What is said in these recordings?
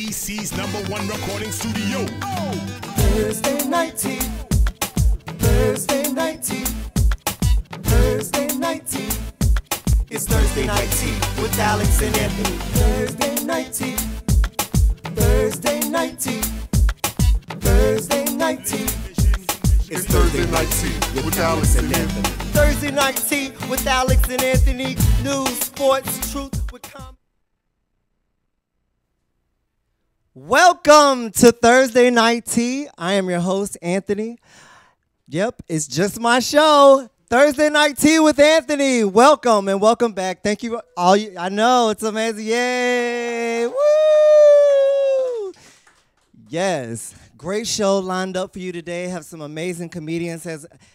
EC's #1 recording studio. Thursday night tea. Thursday night tea. Thursday night tea. It's Thursday night tea with Alex and Anthony. Thursday night tea. Thursday night tea. Thursday night tea. It's Thursday Night Tea with Alex and Anthony. Thursday night tea with Alex and Anthony. News, sports, truth with comment. Welcome to Thursday Night Tea. I am your host, Anthony. Yep, it's just my show. Thursday Night Tea with Anthony. Welcome and welcome back. Thank you all. I know, it's amazing. Yay. Woo! Yes. Great show lined up for you today. Have some amazing comedians,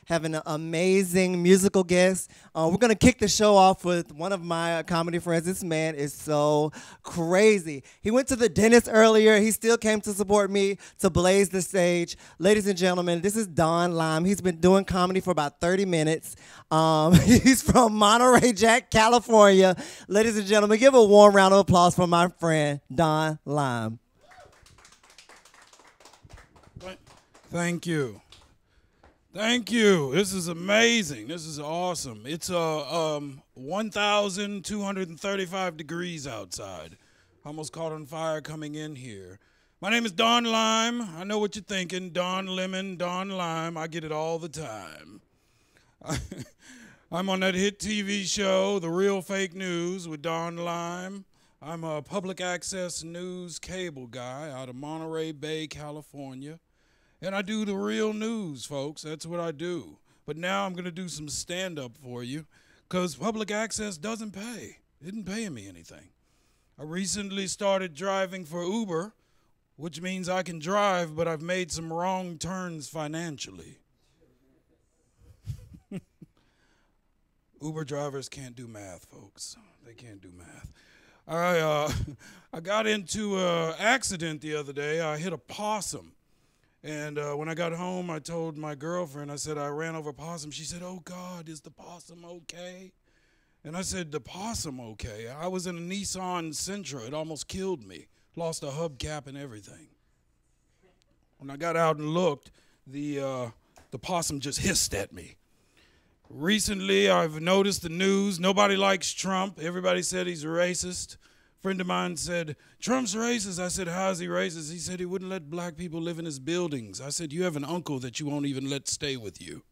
having an amazing musical guest. We're going to kick the show off with one of my comedy friends. This man is so crazy. He went to the dentist earlier. He still came to support me to blaze the stage. Ladies and gentlemen, this is Don Lime. He's been doing comedy for about 30 minutes. He's from Monterey Jack, California. Ladies and gentlemen, give a warm round of applause for my friend, Don Lime. Thank you. Thank you. This is amazing. This is awesome. It's 1,235 degrees outside. Almost caught on fire coming in here. My name is Don Lime. I know what you're thinking. Don Lemon, Don Lime. I get it all the time. I'm on that hit TV show, The Real Fake News with Don Lime. I'm a public access news cable guy out of Monterey Bay, California. And I do the real news, folks. That's what I do. But now I'm going to do some stand-up for you because public access doesn't pay. It isn't paying me anything. I recently started driving for Uber, which means I can drive, but I've made some wrong turns financially. Uber drivers can't do math, folks. They can't do math. I got into an accident the other day. I hit a possum. And when I got home, I told my girlfriend, I said, I ran over a possum. She said, oh, God, is the possum okay? And I said, the possum okay? I was in a Nissan Sentra. It almost killed me. Lost a hubcap and everything. When I got out and looked, the possum just hissed at me. Recently, I've noticed the news. Nobody likes Trump. Everybody said he's racist. A friend of mine said, Trump's racist. I said, how's he racist? He said he wouldn't let black people live in his buildings. I said, you have an uncle that you won't even let stay with you.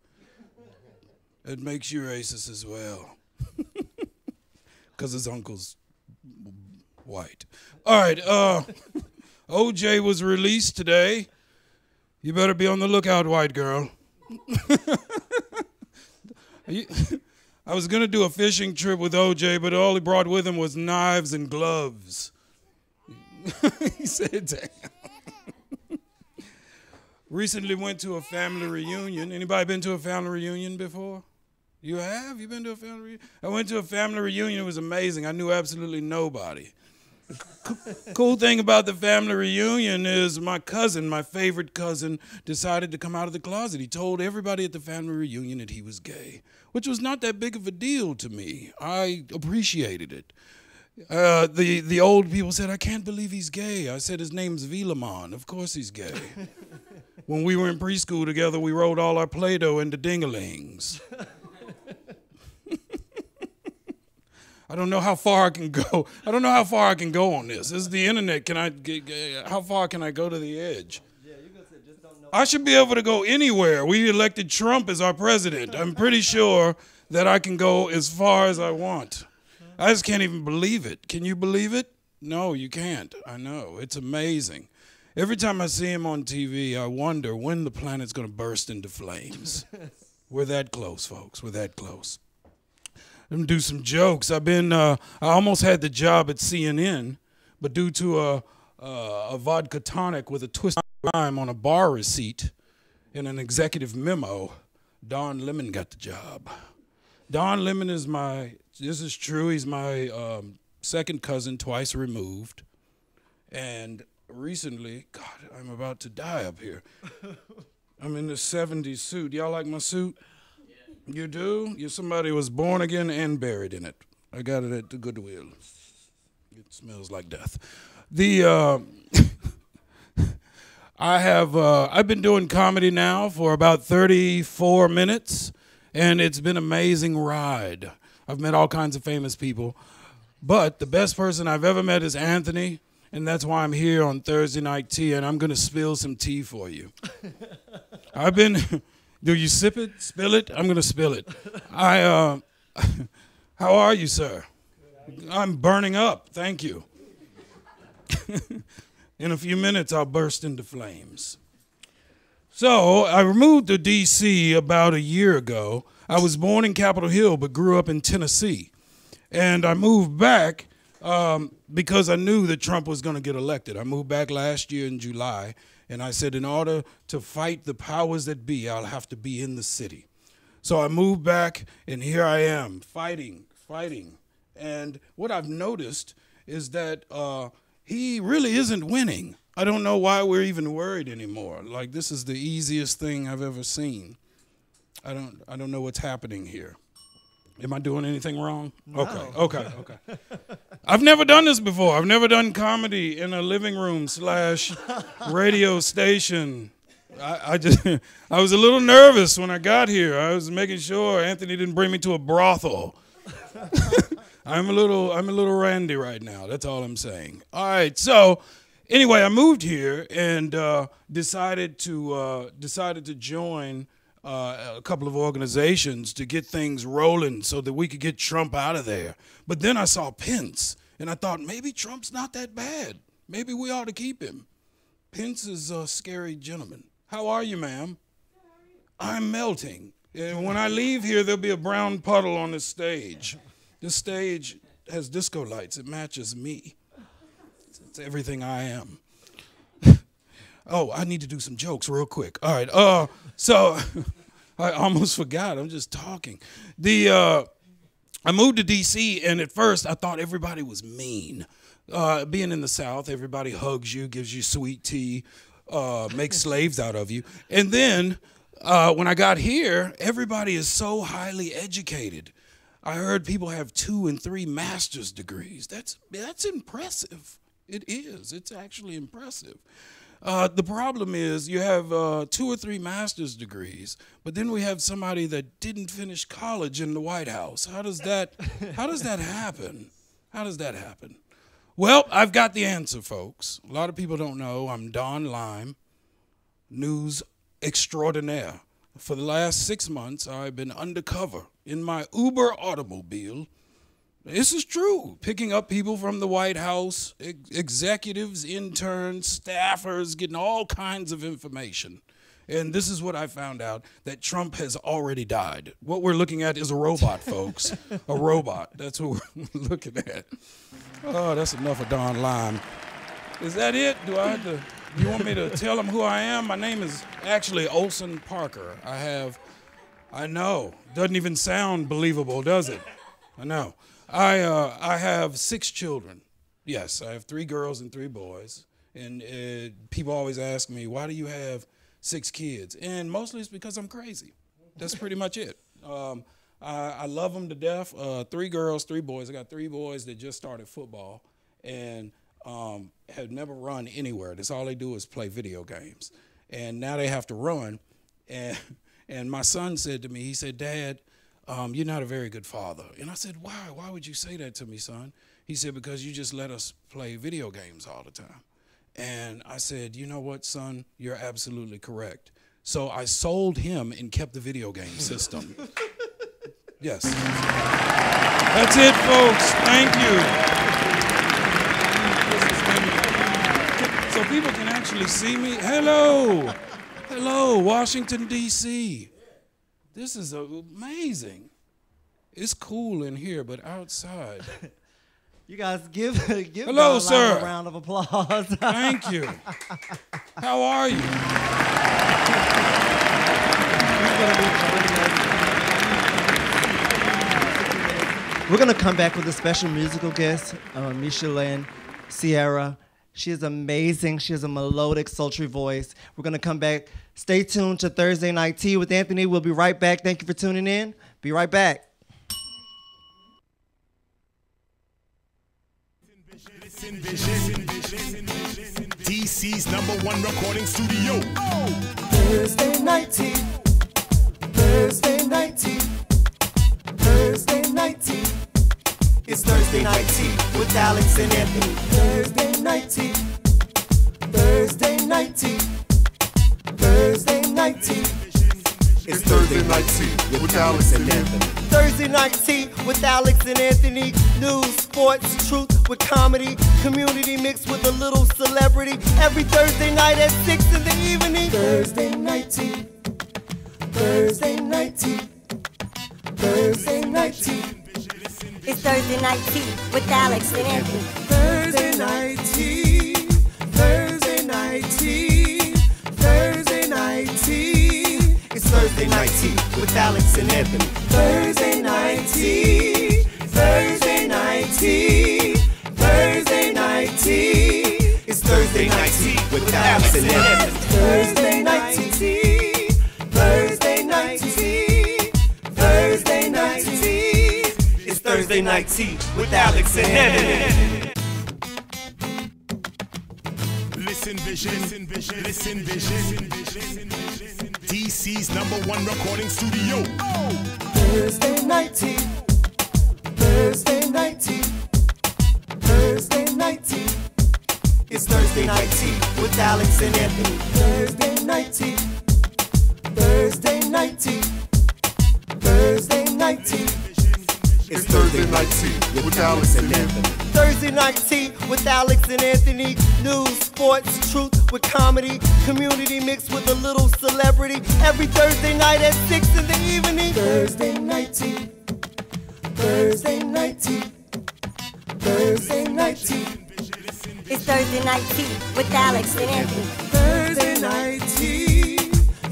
It makes you racist as well. Because his uncle's white. All right, OJ was released today. You better be on the lookout, white girl. I was going to do a fishing trip with OJ, but all he brought with him was knives and gloves. He said, damn. Recently went to a family reunion. Anybody been to a family reunion before? You have? You been to a family reunion? I went to a family reunion. It was amazing. I knew absolutely nobody. Cool thing about the family reunion is my cousin, my favorite cousin, decided to come out of the closet. He told everybody at the family reunion that he was gay, which was not that big of a deal to me. I appreciated it. The old people said, I can't believe he's gay. I said, his name's Vilamon. Of course he's gay. When we were in preschool together, we wrote all our Play-Doh into dingalings. I don't know how far I can go. I don't know how far I can go on this. This is the internet. How far can I go to the edge? Yeah, you're going to say just don't know. I should be able to go anywhere. We elected Trump as our president. I'm pretty sure that I can go as far as I want. I just can't even believe it. Can you believe it? No, you can't. I know. It's amazing. Every time I see him on TV, I wonder when the planet's going to burst into flames. We're that close, folks. We're that close. Let me do some jokes. I almost had the job at CNN, but due to a vodka tonic with a twist of lime on a bar receipt and an executive memo, Don Lemon got the job. Don Lemon is this is true, he's my second cousin, twice removed. And recently, God, I'm about to die up here. I'm in the 70s suit. Y'all like my suit? You do? You're somebody who was born again and buried in it. I got it at the Goodwill. It smells like death. The I've been doing comedy now for about 34 minutes, and it's been an amazing ride. I've met all kinds of famous people, but the best person I've ever met is Anthony, and that's why I'm here on Thursday Night Tea, and I'm going to spill some tea for you. Do you sip it, spill it? I'm going to spill it. How are you, sir? I'm burning up, thank you. In a few minutes, I'll burst into flames. So I moved to D.C. about a year ago. I was born in Capitol Hill, but grew up in Tennessee. And I moved back because I knew that Trump was going to get elected. I moved back last year in July, and I said, in order to fight the powers that be, I'll have to be in the city. So I moved back, and here I am, fighting. And what I've noticed is that he really isn't winning. I don't know why we're even worried anymore. Like, this is the easiest thing I've ever seen. I don't know what's happening here. Am I doing anything wrong? No. Okay. I've never done this before. I've never done comedy in a living room / radio station. I was a little nervous when I got here. I was making sure Anthony didn't bring me to a brothel. I'm a little randy right now. That's all I'm saying. All right. So, anyway, I moved here and decided to join a couple of organizations to get things rolling so that we could get Trump out of there. But then I saw Pence, and I thought maybe Trump's not that bad. Maybe we ought to keep him. Pence is a scary gentleman. How are you, ma'am? I'm melting. And when I leave here, there'll be a brown puddle on the stage. This stage has disco lights. It matches me. It's everything I am. Oh, I need to do some jokes real quick. All right. So I almost forgot. I'm just talking. I moved to D.C., and at first I thought everybody was mean. Being in the South, everybody hugs you, gives you sweet tea, makes slaves out of you. And then when I got here, everybody is so highly educated. I heard people have 2 and 3 master's degrees. That's impressive. It is. It's actually impressive. The problem is you have 2 or 3 master's degrees, but then we have somebody that didn't finish college in the White House. How does that happen? How does that happen? Well, I've got the answer, folks. A lot of people don't know I'm Don Lime, news extraordinaire. For the last 6 months, I've been undercover in my Uber automobile. This is true. Picking up people from the White House, executives, interns, staffers, getting all kinds of information. And this is what I found out, that Trump has already died. What we're looking at is a robot, folks. A robot. That's what we're looking at. Oh, that's enough of Don Lime. Is that it? Do you want me to tell them who I am? My name is actually Olson Parker. I know, doesn't even sound believable, does it? I know. I have 6 children. Yes, I have 3 girls and 3 boys. And people always ask me, why do you have 6 kids? And mostly it's because I'm crazy. That's pretty much it. I love them to death. 3 girls, 3 boys. I got 3 boys that just started football and have never run anywhere. That's all they do is play video games. And now they have to run. And my son said to me, he said, Dad, you're not a very good father. And I said, why? Why would you say that to me, son? He said, because you just let us play video games all the time. And I said, you know what, son? You're absolutely correct. So I sold him and kept the video game system. Yes. That's it, folks. Thank you. So people can actually see me. Hello. Hello, Washington, D.C. This is amazing. It's cool in here, but outside. You guys give Hello, sir. a round of applause. Thank you. How are you? We're going to come back with a special musical guest, Micheline Sierra. She is amazing. She has a melodic, sultry voice. We're going to come back. Stay tuned to Thursday Night Tea with Anthony. We'll be right back. Thank you for tuning in. Be right back. DJ DC's #1 recording studio. Thursday night tea. Thursday night tea. Thursday night tea. It's Thursday night tea with Alex and Anthony. Thursday night tea. Thursday night tea. Thursday night tea. It's Thursday night tea with Alex and Anthony. Thursday night tea with Alex and Anthony. News, sports, truth with comedy. Community mixed with a little celebrity. Every Thursday night at 6 in the evening. Thursday night tea. Thursday night tea. Thursday night tea. It's Thursday night tea with Alex and Anthony. Thursday night tea. Thursday night tea. Thursday night tea. It's Thursday night tea with Alex and Anthony. Thursday night tea. Thursday night tea. Thursday night tea. It's Thursday night tea with Alex and Anthony. Thursday night tea. Thursday night tea. Thursday night tea. It's Thursday night tea with Alex and Anthony. Listen vision, listen vision. DC's #1 recording studio. Thursday night tea. Thursday night tea. Thursday night tea. It's Thursday night tea with Alex and Anthony. Thursday night tea. Thursday night tea. Thursday night tea. It's Thursday night tea with Alex and Anthony. Thursday night tea with Alex and Anthony. News, sports, truth with comedy. Community mixed with a little celebrity. Every Thursday night at 6 in the evening. Thursday night tea. Thursday night tea. Thursday night tea. It's Thursday night tea with Alex and Anthony. Thursday night tea.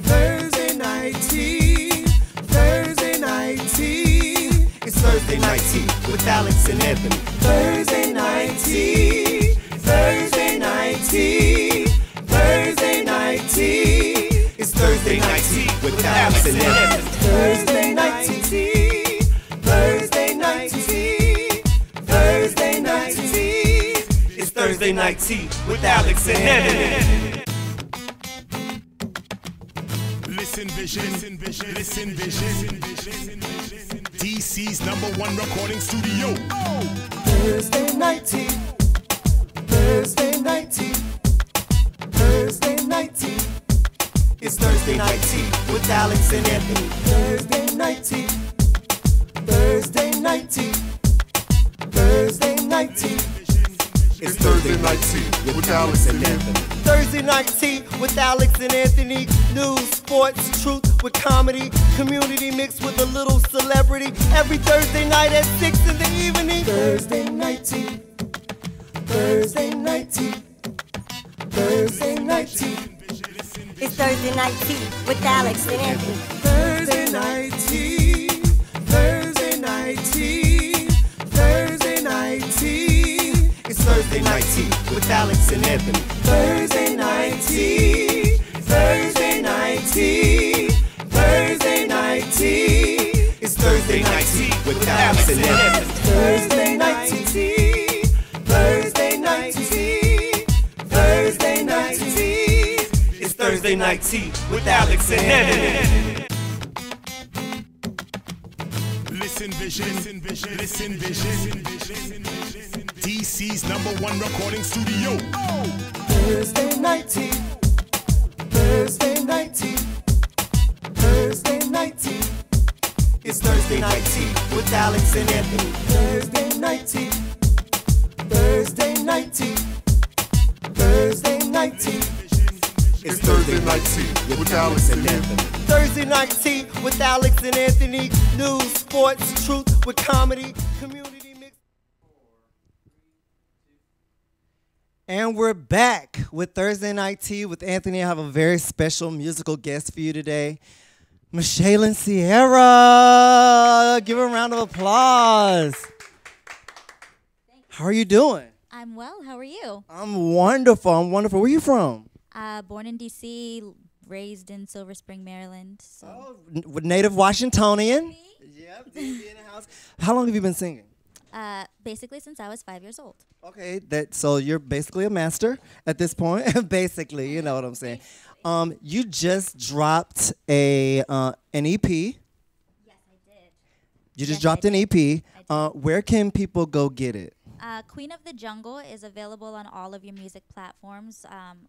Thursday night tea. Thursday night tea. It's Thursday night tea with Alex and Anthony. Thursday night tea. Thursday night tea. Thursday night tea. It's Thursday night tea with Alex and Anthony. Thursday night tea. Thursday night tea. Thursday night tea. It's Thursday night tea with Alex and Anthony. Listen vision, listen vision. DC's #1 recording studio. Thursday night tea. Thursday night tea. Thursday night tea. It's Thursday night tea with Alex and Anthony. Thursday night tea. Thursday night tea. Thursday night tea. It's Thursday night tea with Alex and Anthony. Thursday night tea with Alex and Anthony. News, sports, truth with comedy. Community mixed with a little celebrity. Every Thursday night at 6 in the evening. Thursday night tea. Thursday night tea. Thursday night tea. It's Thursday night tea with Alex and Anthony. Thursday night tea. Thursday night tea. Thursday night tea. It's Thursday night tea with Alex and Anthony. Thursday night tea. Thursday night tea. Thursday night tea. It's Thursday night tea with Alex and Anthony. Thursday night tea. Thursday night tea. Thursday night tea. It's Thursday night tea with Alex and Anthony. Listen vision, listen vision. DC's #1 recording studio. Thursday night tea. Thursday night tea. Thursday night tea. It's Thursday night tea with Alex and Anthony. Thursday night tea. Thursday night tea. Thursday night tea. It's Thursday night tea with Alex and Anthony. Thursday night tea with Alex and Anthony. News, sports, truth with comedy. Community mix. And we're back with Thursday Night Tea with Anthony. I have a very special musical guest for you today, Michelle and Sierra. Give her a round of applause. How are you doing? I'm well. How are you? I'm wonderful. I'm wonderful. Where are you from? Born in D.C., raised in Silver Spring, Maryland. So Oh, native Washingtonian. Yep, DB in the house. How long have you been singing? Basically, since I was 5 years old. Okay, so you're basically a master at this point. Basically, you know what I'm saying. You just dropped an EP. Yes, I did. You just Yes, dropped I an EP. did. Where can people go get it? Queen of the Jungle is available on all of your music platforms,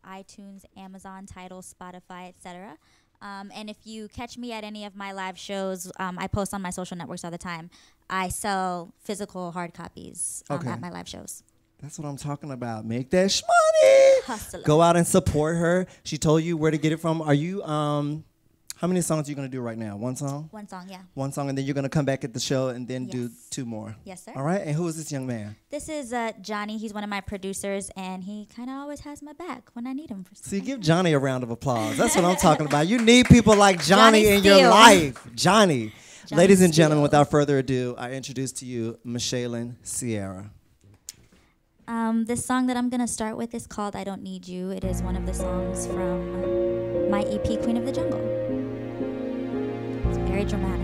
iTunes, Amazon, Tidal, Spotify, etc. And if you catch me at any of my live shows, I post on my social networks all the time. I sell physical hard copies at my live shows. That's what I'm talking about. Make that money. Hustler. Go out and support her. She told you where to get it from. Are you how many songs are you gonna do right now? One song? One song, yeah. One song, and then you're gonna come back at the show and then do Yes. 2 more. Yes, sir. All right. And who is this young man? This is Johnny. He's one of my producers, and he kind of always has my back when I need him for See, something. give Johnny a round of applause. That's what I'm talking about. You need people like Johnny Johnny in your Steele. life. Johnny. Johnny Ladies and gentlemen, Steele. without further ado, I introduce to you Mishaelyn Sierra. This song that I'm going to start with is called I Don't Need You. It is one of the songs from my EP, Queen of the Jungle. It's very dramatic.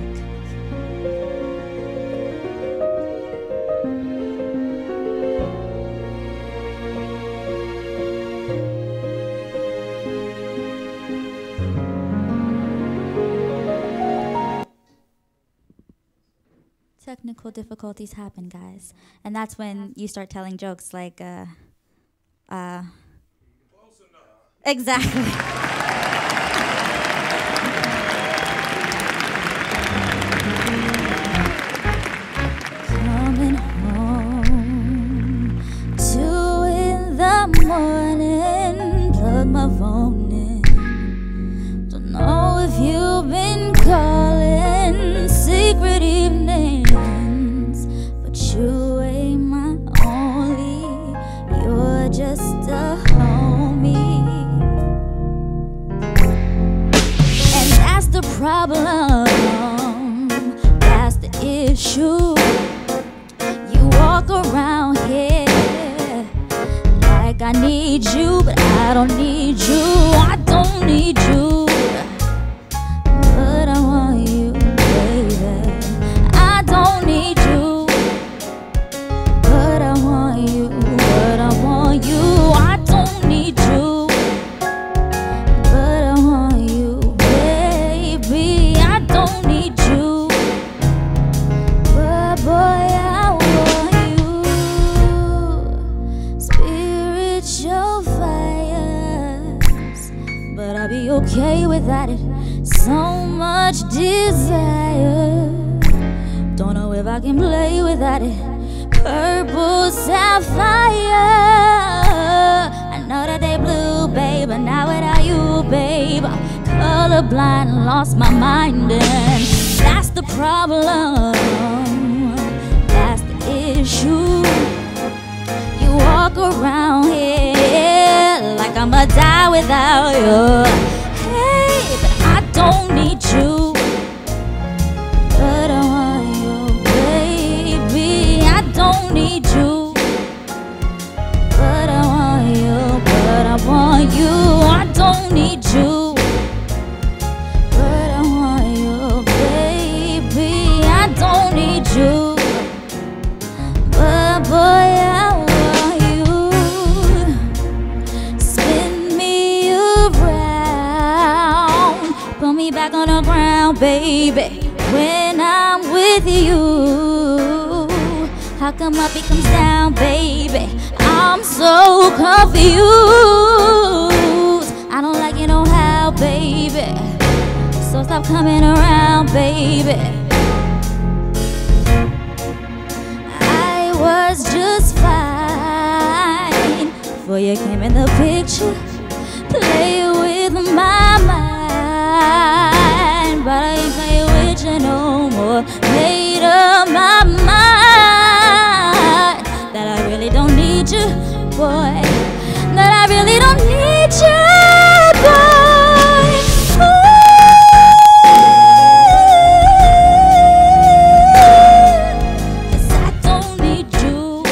Technical difficulties happen, guys. And that's when you start telling jokes like, exactly. Coming home, 2 in the morning, plug my phone in. Don't know if you've been calling secret evenings, but you ain't my only, you're just a homie. And that's the problem, that's the issue. You walk around here like I need you, but I don't need you. I don't need you, but I want you, baby. I don't need you, but I want you, but I want you. I don't need you, but I want you, baby. I don't need you, but boy, I want you. Spiritual fires, but I'll be okay without it. So much desire, don't know if I can play without it. Purple sapphire, I know that they blue, babe, but not without you, babe. I'm colorblind, lost my mind, and that's the problem, that's the issue. You walk around here like I'ma die without you. Hey, but I don't need you, but I want you, baby. I don't need you, but I want you, but I want you. I don't need you, but I want you, baby. I don't need you, but boy, I want you. Spin me around, put me back on the ground, baby. When I'm with you, how come up becomes down, baby? I'm so confused. I don't like you no how, baby. So stop coming around, baby. I was just fine before you came in the picture. Play with my mind, but I ain't play with you no more. Made up my mind that I really don't need you, boy. That I really don't need you, boy. Ooh. 'Cause I don't need you,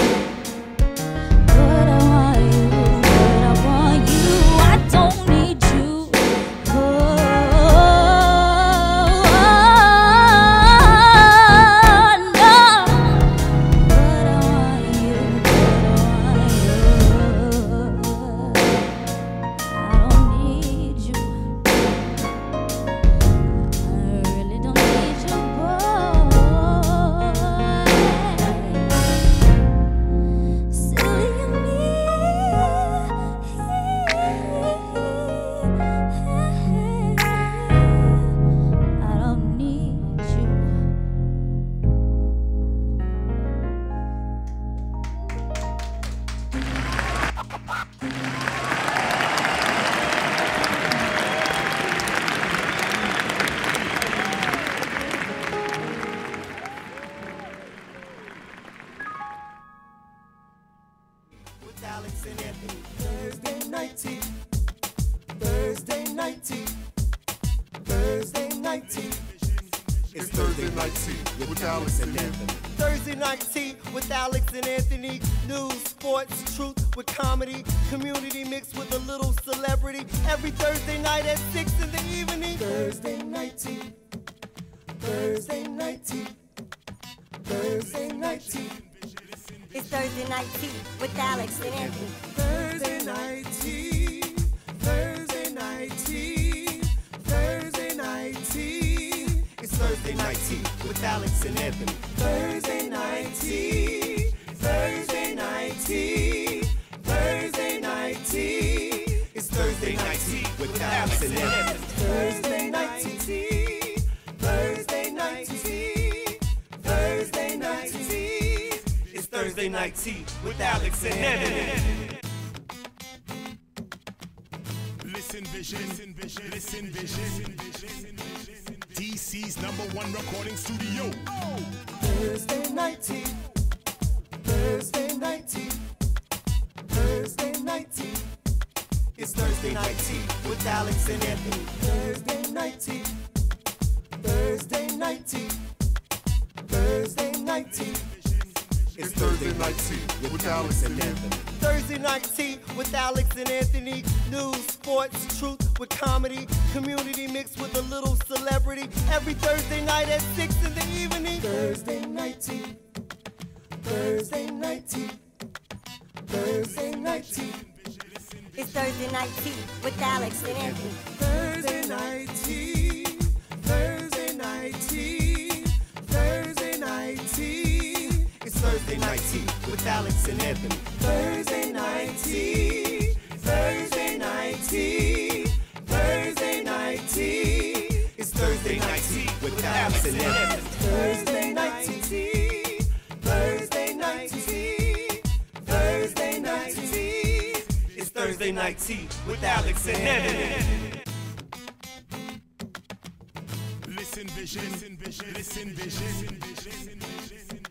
but I want you, but I want you. I don't need you, oh, no, but I Night Tea with Alex and Anthony. Thursday Night Tea with Alex and Anthony. News, sports, truth with comedy. Community mixed with a little celebrity. Every Thursday night at 6 in the evening. Thursday Night Tea. Thursday Night Tea. Thursday Night Tea. It's Thursday Night Tea with Alex and Anthony. Thursday Night Tea. Thursday Night Tea. Thursday Night Tea. It's Thursday Night Tea with Alex and Anthony. Thursday Night Tea. Thursday Night Tea. Thursday Night Tea. It's Thursday Night Tea with Alex and Anthony. Thursday Night Tea. Thursday Night Tea. Thursday Night Tea. It's Thursday Night Tea with Alex and Anthony. Listen Vision, Listen Vision. DC's #1 recording studio. Thursday Night Tea. Thursday Night Tea. Thursday Night Tea. It's Thursday Night Tea with Alex and Anthony. Thursday Night Tea. Thursday Night Tea. Thursday Night Tea. It's Thursday Night Tea with Alex and Anthony. Thursday Night Tea with Alex and Anthony. News, sports, truth with comedy. Community mixed with a little celebrity. Every Thursday night at 6 in the evening. Thursday Night Tea. Thursday Night Tea. Thursday Night Tea. It's Thursday Night Tea with Alex and Anthony. Thursday Night Tea. Thursday Night Tea. Thursday Night Tea. It's Thursday Night Tea with Alex and Anthony. Thursday Night Tea. Thursday Night Tea. Thursday Night Tea. It's Thursday Night Tea with Alex and Anthony. Thursday Night Tea. Thursday Night Tea. Thursday Night Tea. It's Thursday Night Tea with Alex and Anthony. Listen Vision, Listen Vision.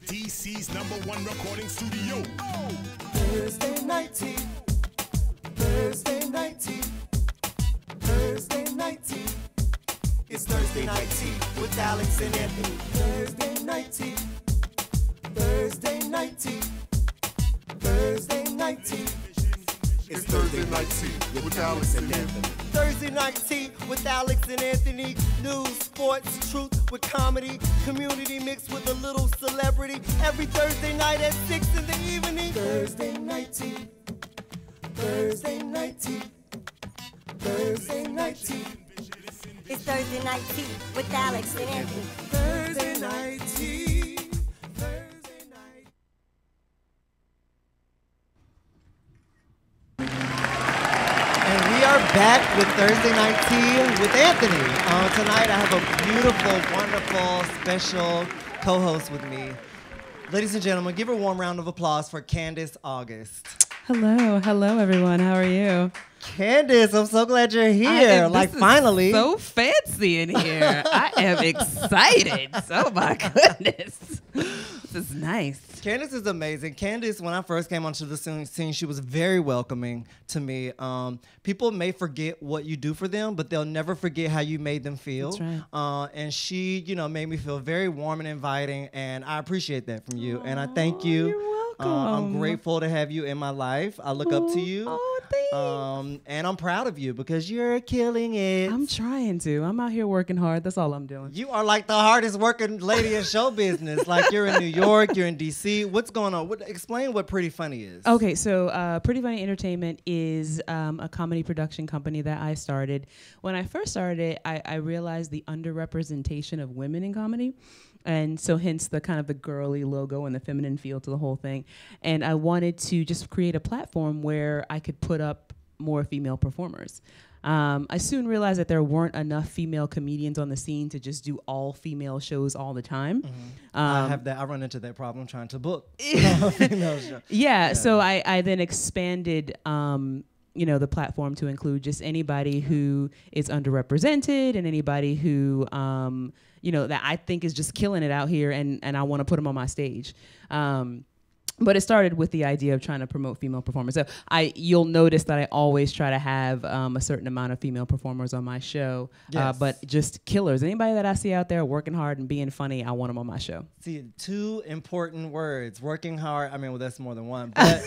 DC's #1 recording studio. Thursday Night Tea. Thursday Night Tea. Thursday Night Tea. It's Thursday Night Tea with Alex and Anthony. Thursday Night Tea. Thursday Night Tea. Thursday Night Tea. It's Thursday Night Tea with Alex and Anthony. Thursday Night Tea with Alex and Anthony. News, sports, truth with comedy. Community mixed with a little celebrity. Every Thursday night at 6 in the evening. Thursday Night Tea. Thursday Night Tea. Thursday Night Tea. It's Thursday Night Tea with Alex and Anthony. Thursday Night Tea. Thursday Night. And we are back with Thursday Night Tea with Anthony. Tonight I have a beautiful, wonderful, special co-host with me. Ladies and gentlemen, give a warm round of applause for Candace August. Hello everyone. How are you? Candace, I'm so glad you're here. Finally. So fancy in here. I am excited. Oh my goodness. This is nice. Candace is amazing. Candace, when I first came onto the scene, she was very welcoming to me. People may forget what you do for them, but they'll never forget how you made them feel. That's right. And she, made me feel very warm and inviting, and I appreciate that from you. And I thank you. You're welcome. I'm grateful to have you in my life. I look up to you. Oh, thanks. And I'm proud of you because you're killing it. I'm trying to. I'm out here working hard. That's all I'm doing. You are like the hardest working lady in show business. Like you're in New York, you're in DC. What's going on? Explain what Pretty Funny is. Okay, so Pretty Funny Entertainment is a comedy production company that I started. When I first started, I realized the underrepresentation of women in comedy. And so hence the kind of the girly logo and the feminine feel to the whole thing. And I wanted to just create a platform where I could put up more female performers. I soon realized that there weren't enough female comedians on the scene to just do all female shows all the time. Mm-hmm. I run into that problem trying to book a female show. Yeah, so I then expanded the platform to include just anybody who is underrepresented and anybody who that I think is just killing it out here, and I want to put them on my stage. But it started with the idea of trying to promote female performers. So you'll notice that I always try to have a certain amount of female performers on my show, Yes. but just killers. Anybody that I see out there working hard and being funny, I want them on my show. See, two important words: working hard. I mean, well, that's more than one, but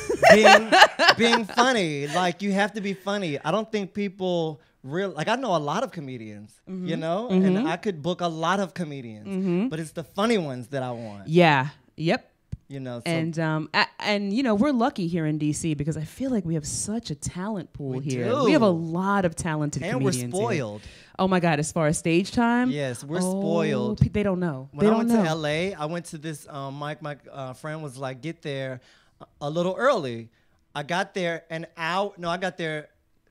being funny. Like, you have to be funny. I don't think people like, I know a lot of comedians, you know, and I could book a lot of comedians, but it's the funny ones that I want. Yeah. Yep. You know, so And you know, we're lucky here in DC because I feel like we have such a talent pool here. do. We have a lot of talented and we're comedians here. spoiled. Oh my God! As far as stage time, Yes, we're spoiled. They don't know. When they I don't went know. to LA, I went to this my friend was like, get there a little early. I got there I got there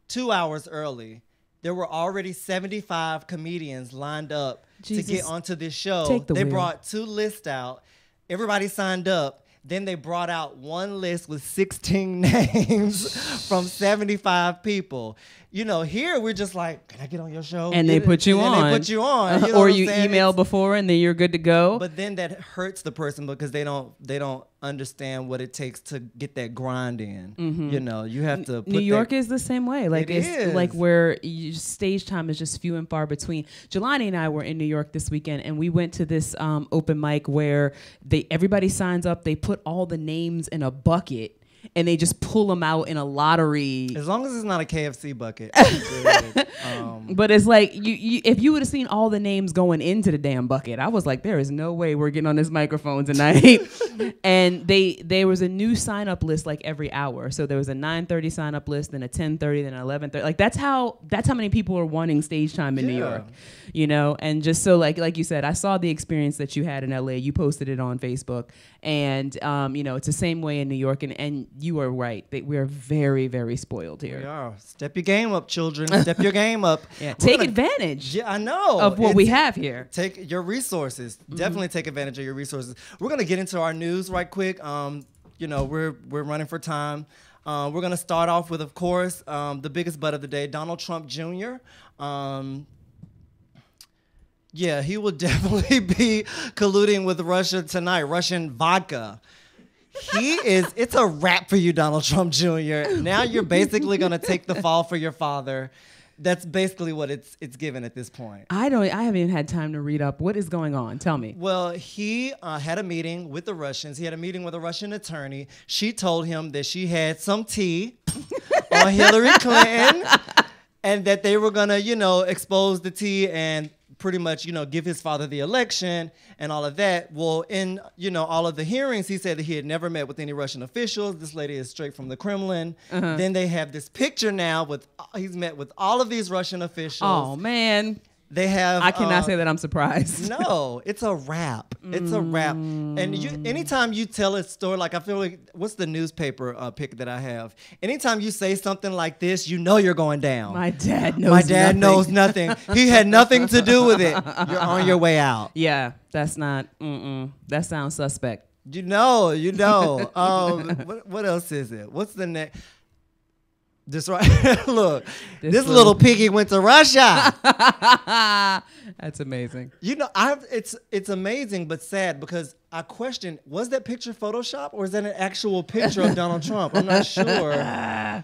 2 hours early. There were already 75 comedians lined up to Jesus. get onto this show. Take the They wheel. brought 2 lists out. Everybody signed up. Then they brought out one list with 16 names from 75 people. You know, here we're just like, can I get on your show? And they put you and on. They put you on. You know or what I'm you saying? email before and then you're good to go. But then that hurts the person because they don't understand what it takes to get that grind in. You know, you have to. New York is the same way. Like, It it's is. like where stage time is just few and far between. Jelani and I were in New York this weekend, and we went to this open mic where everybody signs up. They put all the names in a bucket. And they just pull them out in a lottery. As long as it's not a KFC bucket. I'm good. But it's like, if you would have seen all the names going into the damn bucket, I was like, there is no way we're getting on this microphone tonight. And there was a new sign-up list like every hour. So there was a 9:30 sign-up list, then a 10:30, then an 11:30. Like, that's how many people are wanting stage time in New York. You know, and just so like you said, I saw the experience that you had in LA. You posted it on Facebook. And, you know, it's the same way in New York. And you are right. We are very, very spoiled here. We are. Step your game up, children. Step your game up. Yeah. We're Take gonna- advantage Yeah, I know. of what we have here. Take your resources. Definitely take advantage of your resources. We're gonna get into our news right quick. You know, we're running for time. We're gonna start off with, of course, the biggest butt of the day, Donald Trump Jr. Yeah, he will definitely be colluding with Russia tonight. Russian vodka. It's a wrap for you, Donald Trump Jr. Now you're basically gonna take the fall for your father. That's basically what it's given at this point. I haven't even had time to read up. What is going on? Tell me. Well, he had a meeting with the Russians. He had a meeting with a Russian attorney. She told him that she had some tea on Hillary Clinton and that they were gonna, you know, expose the tea and pretty much, you know, give his father the election and all of that. Well, in, you know, all of the hearings, he said that he had never met with any Russian officials. This lady is straight from the Kremlin. Then they have this picture now with, he's met with all of these Russian officials. Oh, man. They have. I cannot say that I'm surprised. No, it's a wrap. It's a wrap. And anytime you tell a story, like, I feel like, what's the newspaper pick that I have? Anytime you say something like this, you know you're going down. My dad knows My dad nothing. knows nothing. He had nothing to do with it. You're on your way out. Yeah, that's not, that sounds suspect. You know. What else is it? What's the next? This right. Look, this little piggy went to Russia. That's amazing. You know, it's amazing but sad because I question, was that picture Photoshop or is that an actual picture of Donald Trump? I'm not sure. Yeah,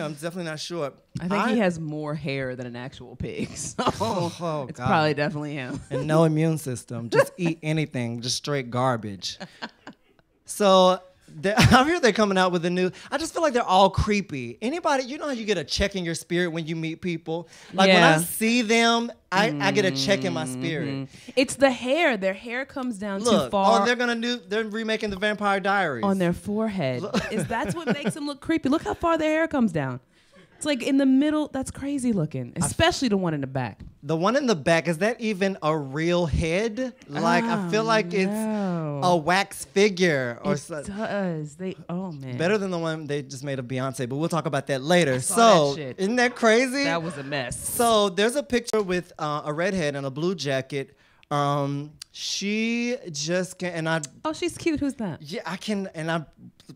I'm definitely not sure. I think he has more hair than an actual pig. So it's God. probably definitely him. And no immune system. Just eat anything, just straight garbage. So I hear they're coming out with a new. I just feel like they're all creepy. Anybody, you know how you get a check in your spirit when you meet people? Like when I see them, I get a check in my spirit. It's the hair. Their hair comes down too Look, far. they're remaking the Vampire Diaries. on their forehead. That's what makes them look creepy. Look how far their hair comes down. It's like in the middle. That's crazy looking, especially the one in the back. The one in the back, is that even a real head? Like, I feel like it's a wax figure or It something. does. Oh man. Better than the one they just made of Beyonce, but we'll talk about that later. saw So, that shit. isn't that crazy? That was a mess. So, there's a picture with a redhead in a blue jacket. She just can, and I, Oh, she's cute. Who's that? yeah, I can, and I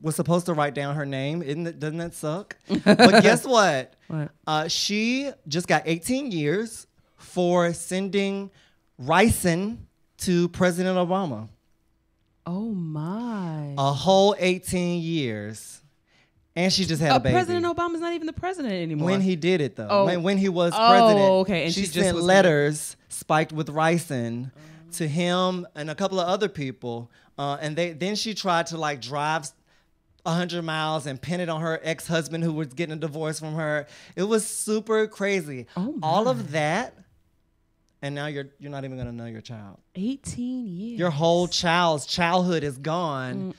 was supposed to write down her name. Doesn't that suck? But guess what? What? She just got 18 years for sending ricin to President Obama. Oh my. A whole 18 years. And she just had a baby. President Obama's not even the president anymore. When he did it, though. Oh. When he was president. Okay. And she just sent was letters spiked with ricin to him and a couple of other people. And then she tried to like drive 100 miles and pin it on her ex-husband who was getting a divorce from her. It was super crazy. Oh my. All of that. And now you're not even gonna know your child. 18 years. Your whole child's childhood is gone.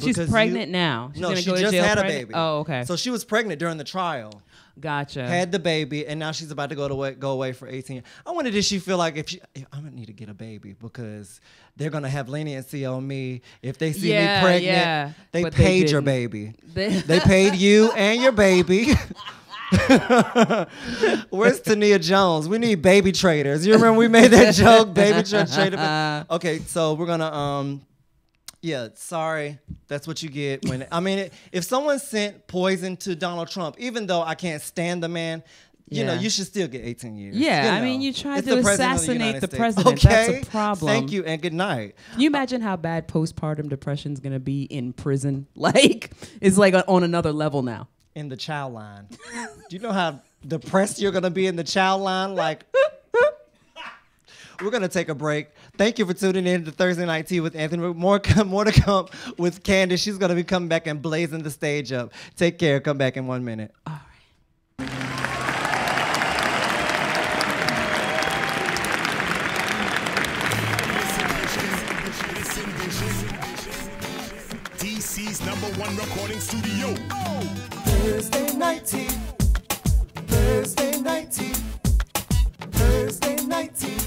She's pregnant now. She's No, gonna she go to just jail had a pregnant? baby. Oh, okay. So she was pregnant during the trial. Gotcha. Had the baby, and now she's about to go away for 18 years. I wonder, did she feel like if I'm gonna need to get a baby because they're gonna have leniency on me if they see me pregnant? Yeah. They But paid your didn't. baby. They paid you and your baby. Where's Tania Jones? We need baby traders. You remember we made that joke, baby trader? Okay, so we're gonna yeah, sorry. That's what you get when if someone sent poison to Donald Trump, even though I can't stand the man, you know, you should still get 18 years. Yeah, You know. you tried It's to the president of the assassinate United the States. president. Okay? That's a problem. Thank you and good night. Can you imagine how bad postpartum depression is going to be in prison? Like, it's like on another level now. In the child line. Do you know how depressed you're gonna be in the child line? Like, we're gonna take a break. Thank you for tuning in to Thursday Night Tea with Anthony. More to come with Candace. She's gonna be coming back and blazing the stage up. Take care. Come back in 1 minute. All right. DC's #1 recording studio. Thursday night tea. Thursday night tea. Thursday night tea.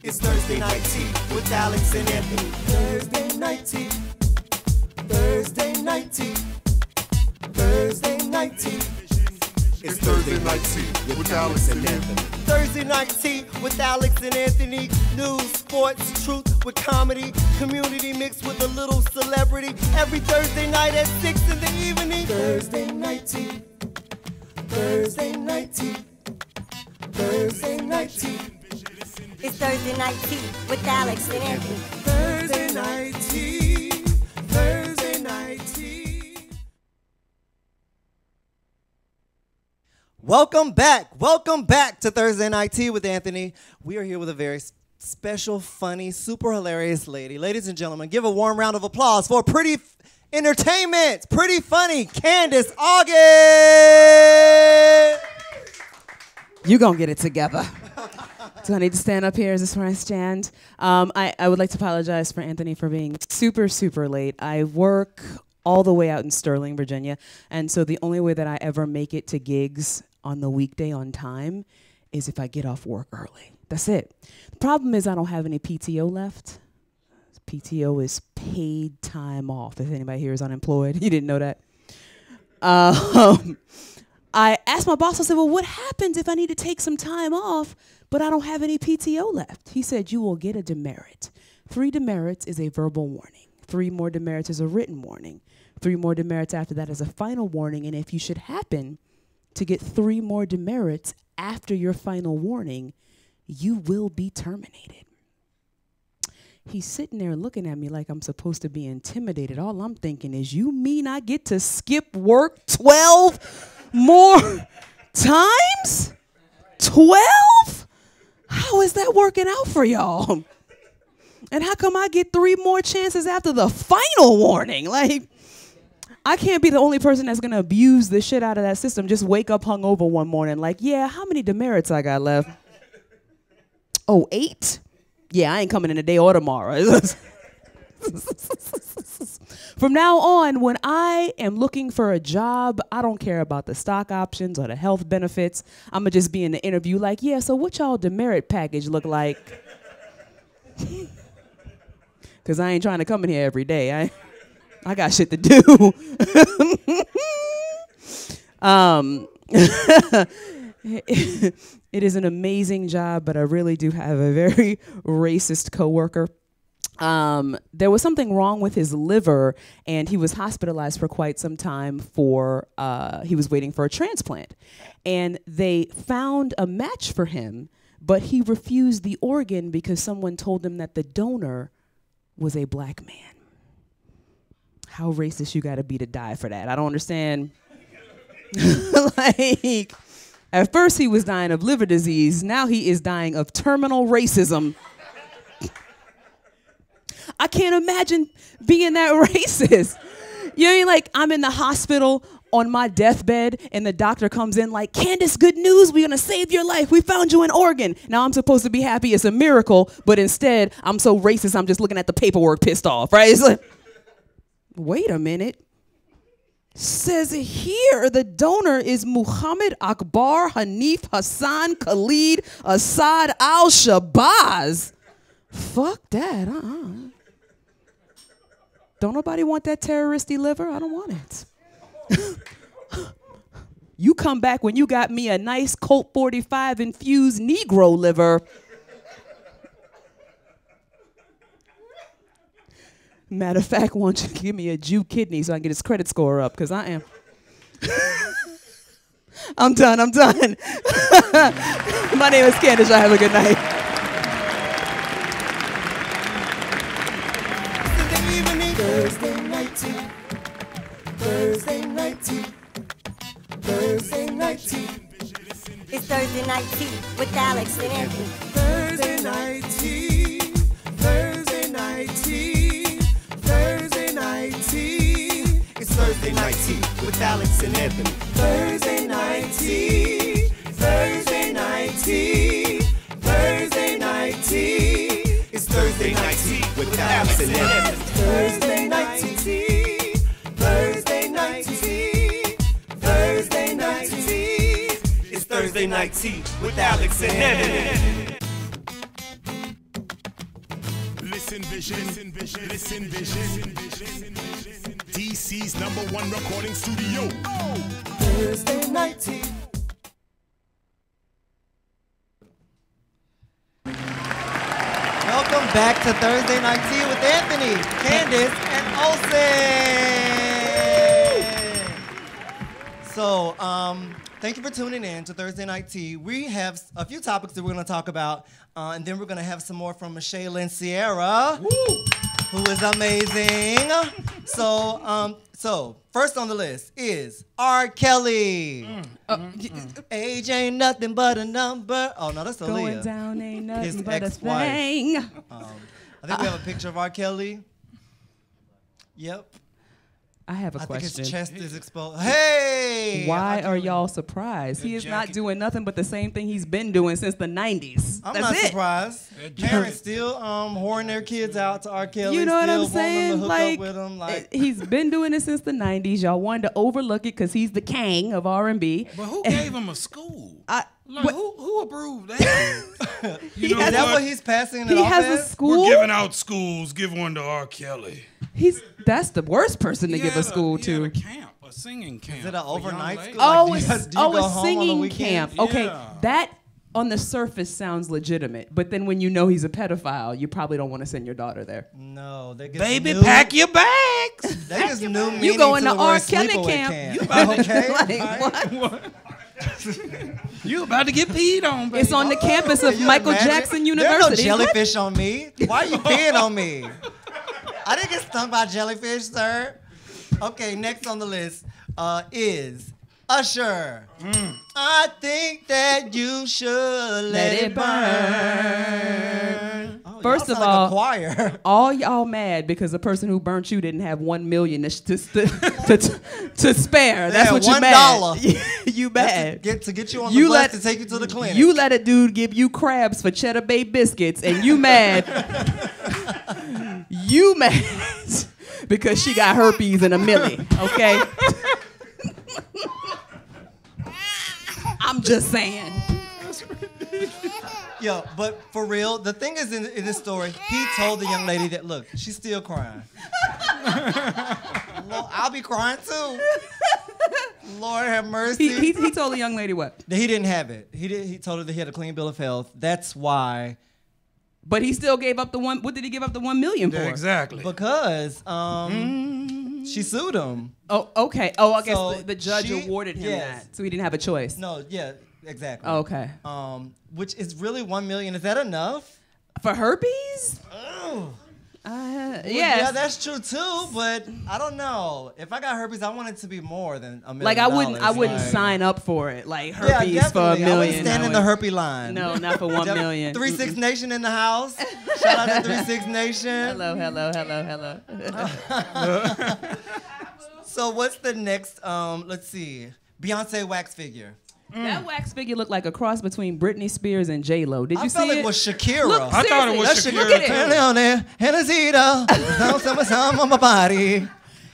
It's Thursday night tea with Alex and Anthony. Thursday night tea. Thursday night tea. Thursday night tea. It's Thursday night tea with Alex and Anthony. Thursday Night Tea with Alex and Anthony. News, sports, truth with comedy. Community mixed with a little celebrity. Every Thursday night at 6 in the evening. Thursday night tea. Thursday night tea. Thursday night tea. It's Thursday Night Tea with Alex and Anthony. Thursday night tea. Thursday night tea. Welcome back to Thursday Night Tea with Anthony. We are here with a very special, funny, super hilarious lady. Ladies and gentlemen, give a warm round of applause for pretty entertainment, pretty funny, Candace August. You gonna get it together. Do I need to stand up here? Is this where I stand? I would like to apologize for Anthony for being super, super late. I work all the way out in Sterling, Virginia, and so the only way that I ever make it to gigs on the weekday on time is if I get off work early. That's it. The problem is I don't have any PTO left. PTO is paid time off. If anybody here is unemployed, you didn't know that. I asked my boss, I said, well, what happens if I need to take some time off, but I don't have any PTO left? He said, you will get a demerit. 3 demerits is a verbal warning. 3 more demerits is a written warning. 3 more demerits after that is a final warning. And if you should happen to get 3 more demerits after your final warning, you will be terminated. He's sitting there looking at me like I'm supposed to be intimidated. All I'm thinking is, you mean I get to skip work 12 more times? 12? How is that working out for y'all? And how come I get 3 more chances after the final warning? Like, I can't be the only person that's going to abuse the shit out of that system. Just wake up hungover one morning like, yeah, how many demerits I got left? Oh, 8? Yeah, I ain't coming in today or tomorrow. From now on, when I am looking for a job, I don't care about the stock options or the health benefits. I'm going to just be in the interview like, yeah, so what y'all demerit package look like? Because I ain't trying to come in here every day. I got shit to do. It is an amazing job, but I really do have a very racist coworker. There was something wrong with his liver, and he was hospitalized for quite some time he was waiting for a transplant. And they found a match for him, but he refused the organ because someone told him that the donor was a black man. How racist you gotta be to die for that? I don't understand. Like, at first he was dying of liver disease. Now he is dying of terminal racism. I can't imagine being that racist. You know what I mean? Like, I'm in the hospital on my deathbed and the doctor comes in like, Candace, good news, we're gonna save your life. We found you an organ. Now I'm supposed to be happy it's a miracle, but instead I'm so racist I'm just looking at the paperwork pissed off, right? It's like, wait a minute. Says here the donor is Muhammad Akbar Hanif Hassan Khalid Assad al-Shabazz. Fuck that, Don't nobody want that terroristy liver? I don't want it. You come back when you got me a nice Colt 45 infused Negro liver. Matter of fact, why don't you give me a Jew kidney so I can get his credit score up, because I am. I'm done. My name is Candace. Y'all have a good night. Thursday night tea. Thursday night tea. Thursday night tea. It's Thursday night tea with Alex and Anthony. Thursday night tea. Thursday night tea. Thursday night tea. It's Thursday night tea with Alex and Anthony. Thursday night tea. Thursday night tea. Thursday night tea. It's Thursday night tea with Alex and Anthony. Thursday night tea. Thursday night tea. Thursday night tea. It's Thursday night tea with Alex and Anthony. Listen vision, listen vision. DC's #1 recording studio. Thursday night tea. Welcome back to Thursday Night Tea with Anthony, Candace, and Olsen. So, thank you for tuning in to Thursday Night Tea. We have a few topics that we're going to talk about, and then we're going to have some more from Michelle Lynn Sierra, who is amazing. So first on the list is R. Kelly. Age ain't nothing but a number. Oh, no, that's Aaliyah. Going down ain't nothing His but a ex-wife. thing. I think we have a picture of R. Kelly. Yep. I have a I think question. his chest is exposed. Hey! Why R. are Kelly. y'all surprised? He is not jacket. doing nothing but the same thing he's been doing since the 90s. I'm That's not it. surprised. Parents still whoring their kids out to R. Kelly. You know what I'm still wanting them saying? to hook Like, up with him. Like, he's been doing it since the 90s. Y'all wanted to overlook it because he's the king of R&B. But who gave him a school? I, Like, who approved that? You know is that what? what he's passing it he off has as? a school. We're giving out schools. Give one to R. Kelly. That's the worst person to He give had a school he had to. a camp, a singing camp. Is it an for young overnight ladies. school? Oh, Like, it's do you go a home on the singing weekends? camp. Okay, Yeah. that on the surface sounds legitimate, but then when you know he's a pedophile, you probably don't want to send your daughter there. No, they get Baby, new, pack your bags. They just new meaning You going to to the word R. Kelly sleepaway camp. Okay. Like, what? You about to get peed on, baby. It's on the campus of Can you Michael imagine? Jackson There's University. no jellyfish on me. Why are you peeing on me? I didn't get stung by jellyfish, sir. Okay, next on the list is Usher. I think that you should let it burn. Oh, First y'all of sound like all, a choir. All y'all mad because the person who burnt you didn't have $1 million to spare. That's had what you $1. mad. You mad. Get you on the You bus let- to take you to the clinic. You let a dude give you crabs for Cheddar Bay biscuits, and you mad. You mad because she got herpes and a millie. Okay. I'm just saying. Yo, but for real, the thing is in this story, he told the young lady that, look, she's still crying. Lord, I'll be crying too. Lord have mercy. He told the young lady what? That he didn't have it. He told her that he had a clean bill of health. That's why. But he still gave up the one. What did he give up the $1 million for? Yeah, exactly. Because she sued him. Oh, okay. Oh, I guess So the judge she- awarded him yes. that, so he didn't have a choice. No, yeah, exactly. Oh, okay. Which is really $1 million. Is that enough? For herpes? Oh. Yeah, that's true too. But I don't know. If I got herpes, I want it to be more than $1 million. Like I wouldn't sign up for it. Like herpes for $1 million. I wouldn't stand in the herpes line. No, not for $1 million. 3-6 Nation in the house. Shout out to 3-6 Nation. Hello. So what's the next? Let's see. Beyonce wax figure. That wax figure looked like a cross between Britney Spears and J-Lo. Did you see it? I felt it was Shakira. Look, I thought it was seriously, Shakira. Look at it. Some on my body.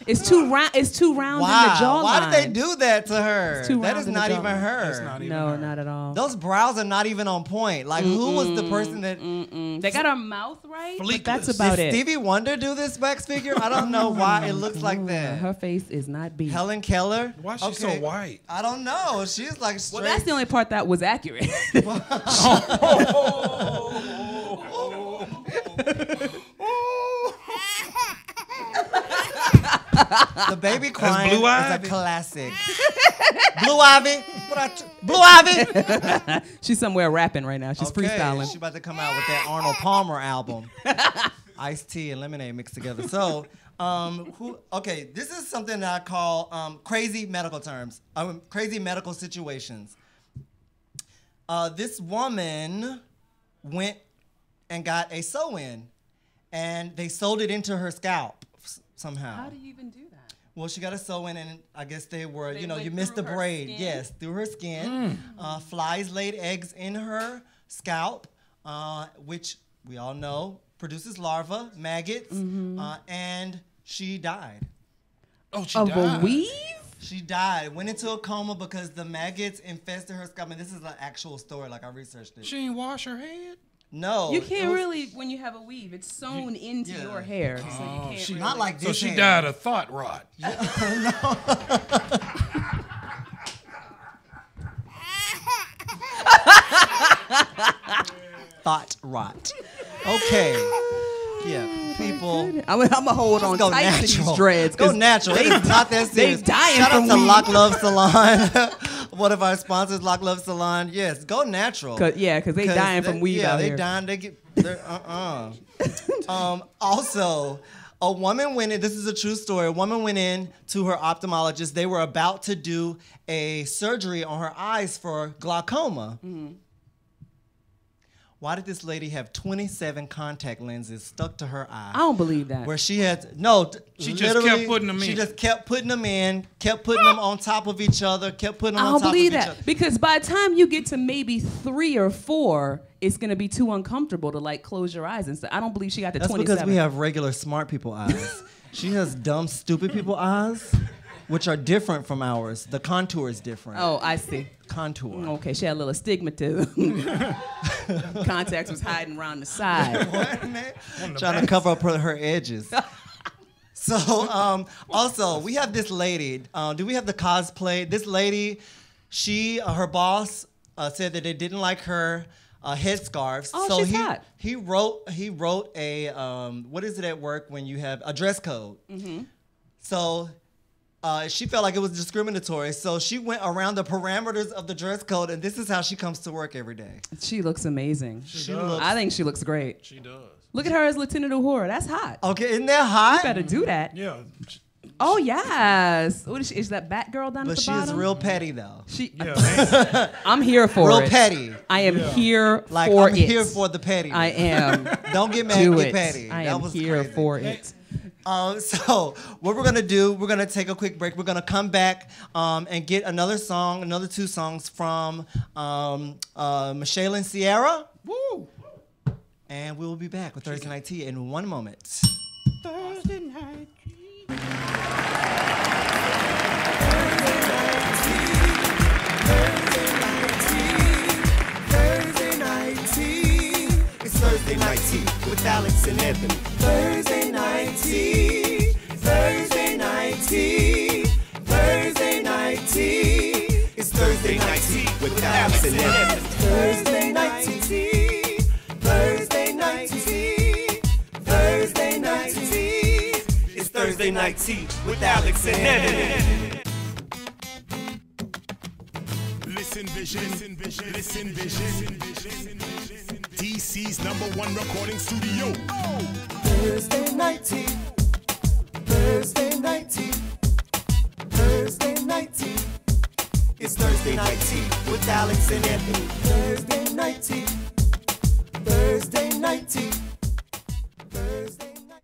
It's too round. It's too round in the jawline. Why did they do that to her? It's too That round is in the not even jawline. her. That's not even No, her. not at all. Those brows are not even on point. Like, who was the person that... They got her mouth right, but Folliculus. that's about Did it. Stevie Wonder do this wax figure? I don't know why it looks like that. Her face is not beat. Helen Keller? Why is she so white? I don't know. She's like straight... Well, that's the only part that was accurate. The baby crying Blue is a Ivy? classic. Blue Ivy? Blue Ivy? She's somewhere rapping right now. She's Okay, freestyling. She about to come out with that Arnold Palmer album. Iced tea and lemonade mixed together. So, okay, this is something that I call crazy medical terms, crazy medical situations. This woman went and got a sew-in, and they sewed it into her scalp somehow. How do you even do that? Well, she got a sew-in, and I guess they were, They you went missed the through her braid. skin? Yes, through her skin. Flies laid eggs in her scalp, which we all know produces larvae, maggots, and she died. Oh, she Of died. a weave? She died, went into a coma because the maggots infested her scalp. And this is an actual story, like I researched it. She ain't wash her head? No. You it can't was- really, when you have a weave, it's sewn into yeah. your hair. So you can't she- really. Not like this. So she hand. died of thought rot. Thought rot. Okay. Yeah, people. I'm gonna hold on Go tight to natural. these dreads. Go 'cause natural. It's not that serious. dying Shout from out to weave. Lock Love Salon. One of our sponsors, Lock Love Salon. Yes, go natural. Cause they dying from weave out they here. dying. They get. Also, a woman went in. This is a true story. A woman went in to her ophthalmologist. They were about to do a surgery on her eyes for glaucoma. Why did this lady have 27 contact lenses stuck to her eye? I don't believe that. Where she had She just kept literally, putting them She in. just kept putting them in, kept putting them on top of each other, kept putting them I on don't top believe of each that other. because by the time you get to maybe 3 or 4, it's gonna be too uncomfortable to like close your eyes and stuff. I don't believe she got the That's 27. because we have regular smart people eyes. She has dumb, stupid people eyes, which are different from ours. The contour is different. Oh, I see. Contour. Okay, she had a little astigmatism. Contacts was hiding around the side. Trying to cover up her edges. So, also, we have this lady. Do we have the cosplay? This lady, her boss said that they didn't like her headscarves. Oh, so she's hot. He wrote a, what is it at work when you have a dress code? So she felt like it was discriminatory. So she went around the parameters of the dress code, and this is how she comes to work every day. She looks amazing. She looks, I think she looks great. She does. Look at her as Lieutenant Uhura. That's hot. okay, isn't that hot? Better do that. Yeah. Oh yes. What is she? Is that Batgirl down But at the she bottom? is real petty, though. She. Yeah. I'm here for Real it. petty. I am here Like, for I'm it. here for the petty. I am. Don't get mad, Do get it. petty. I That am was here crazy. for it. So what we're gonna do, we're gonna take a quick break. We're gonna come back and get another 2 songs from Michelle and Sierra. Woo. And we will be back with Thursday Night Tea in 1 moment. Thursday night. Thursday night tea. It's Thursday night tea with Alex and Anthony. Thursday night tea. Thursday night tea. Thursday night tea. It's Thursday night tea with Alex and Anthony. Thursday night tea. Thursday night tea. Thursday night tea. It's Thursday night tea with Alex and Anthony. Listen Vision, Listen Vision. DC's #1 recording studio. Thursday night tea. Thursday night tea. Thursday night tea. It's Thursday night tea with Alex and Anthony. Thursday night tea. Thursday night tea. Thursday night.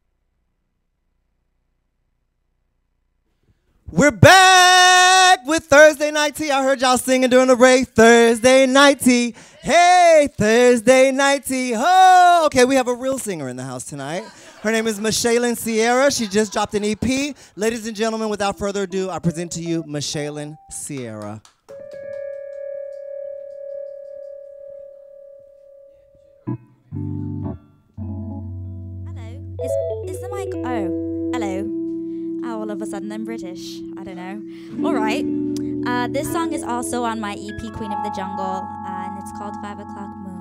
We're back with Thursday Night Tea. I heard y'all singing during the break. Thursday Night Tea. Hey, Thursday Night Tea. Oh, okay, we have a real singer in the house tonight. Her name is Mashalyn Sierra. She just dropped an EP. Ladies and gentlemen, without further ado, I present to you Mashalyn Sierra. Hello. Is the mic? Oh, hello. Oh, all of a sudden I'm British. I don't know. All right. This song is also on my EP, Queen of the Jungle, and it's called 5 O'Clock Moon.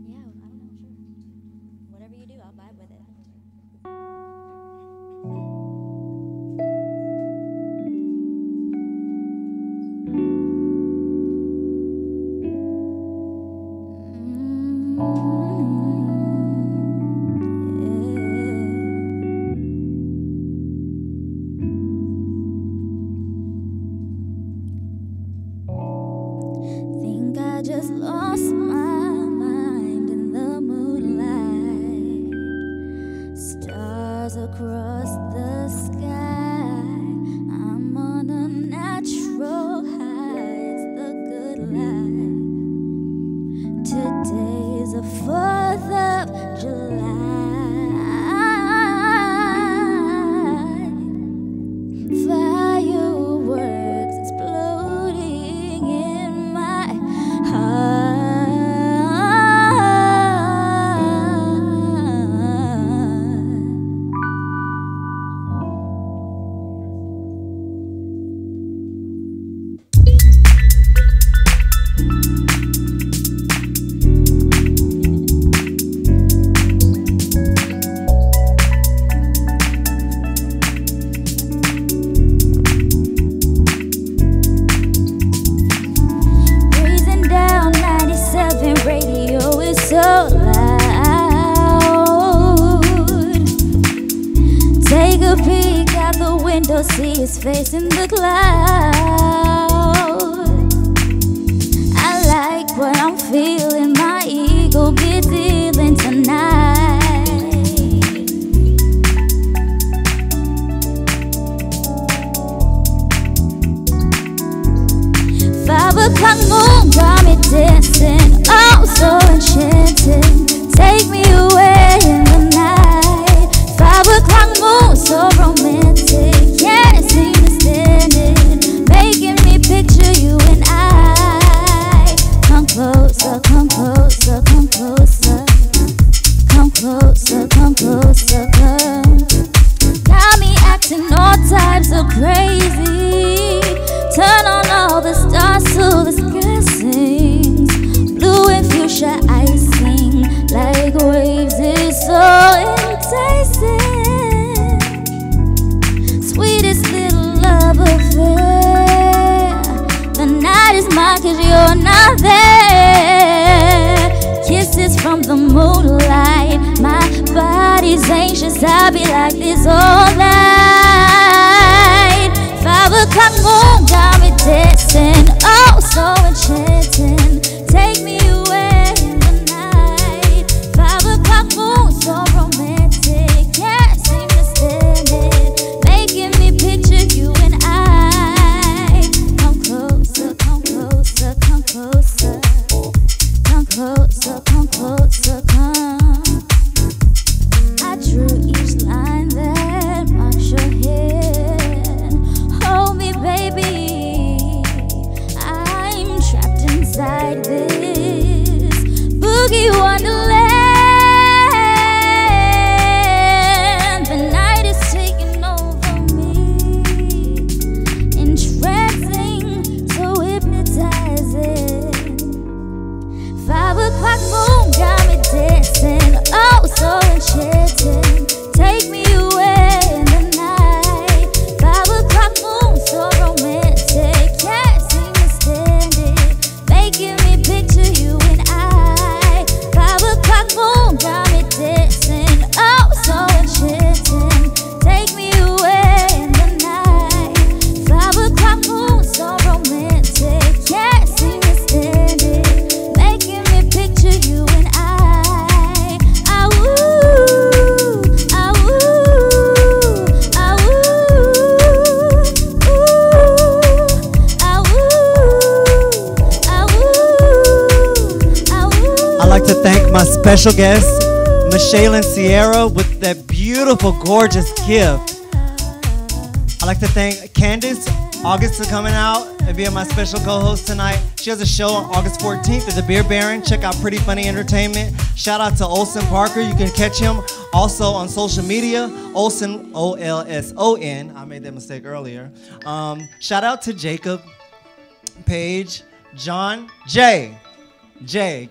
Yeah, I don't know, sure. Whatever you do, I'll vibe with it. Think I just lost my mind in the moonlight. Stars across the sky. I'm on a natural high. It's the good life. Today's the 4th of July. Fireworks exploding in my Breezing down 97 radio is so loud. Take a peek out the window, see his face in the clouds. I like what I'm feeling, my ego be dealing tonight. 5 o'clock moon got me dancing, oh so enchanting. Take me away in the night. 5 o'clock moon so romantic, can't seem to stand it, making me picture you and I. Come closer, come closer, come closer. Come closer, come closer, come. Got me acting all types of crazy. Turn on all the stars so the sky sings. Blue and fuchsia icing like waves is so enticing. Sweetest little love affair. The night is mine 'cause you're not there. Kisses from the moonlight. My body's anxious, I'll be like this all night. 5 o'clock moon got me dancing, oh so enchanting. Take me away in the night. 5 o'clock moon so romantic, can't seem to stand it, making me picture you and I. Come closer, come closer, come closer. Come closer, come closer, come. I drew each line that marks your head. Hold me, baby. like to thank my special guest, Michelle and Sierra, with that beautiful, gorgeous gift. I'd like to thank Candace August for coming out and being my special co-host tonight. She has a show on August 14th at the Beer Baron. Check out Pretty Funny Entertainment. Shout out to Olson Parker. You can catch him also on social media. Olson, O-L-S-O-N. I made that mistake earlier. Shout out to Jacob, Paige, John, Jay,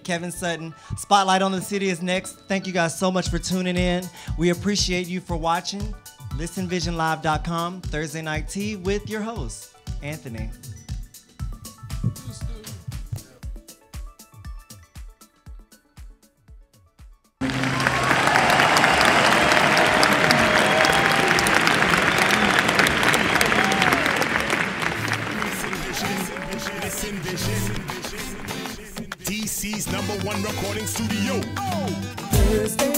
Kevin Sutton. Spotlight on the City is next. Thank you guys so much for tuning in. We appreciate you for watching. ListenVisionLive.com, Thursday Night Tea with your host, Anthony. DC's #1 recording studio. Thursday